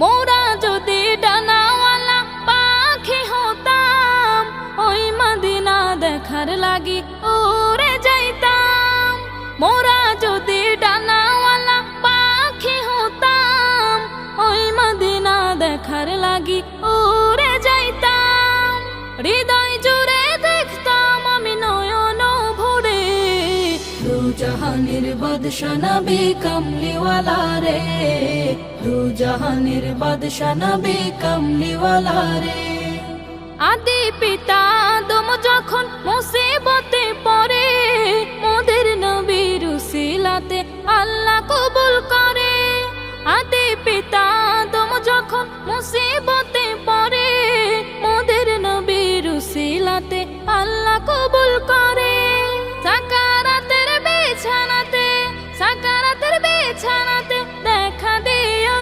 মোরা যদি ডানাওয়ালা পাখি হতাম, ওই মদিনা দেখার লাগি উড়ে যাইতাম। মোরা যদি ডানাওয়ালা পাখি হতাম, ওই মদিনা দেখার লাগি উড়ে যাইতাম। হৃদয় জুড়ে দেখতাম আমি নয়ন ভরে, দু জাহানের বাদশা নবী কামলিওয়ালা রে, দু জাহানের বাদশা নবী কামলিওয়ালা রে। আদি পিতা আদম যখন মুসিবতে পড়ে, মোদের নবীর উসিলাতে আল্লাহ কবুল করে। আদি পিতা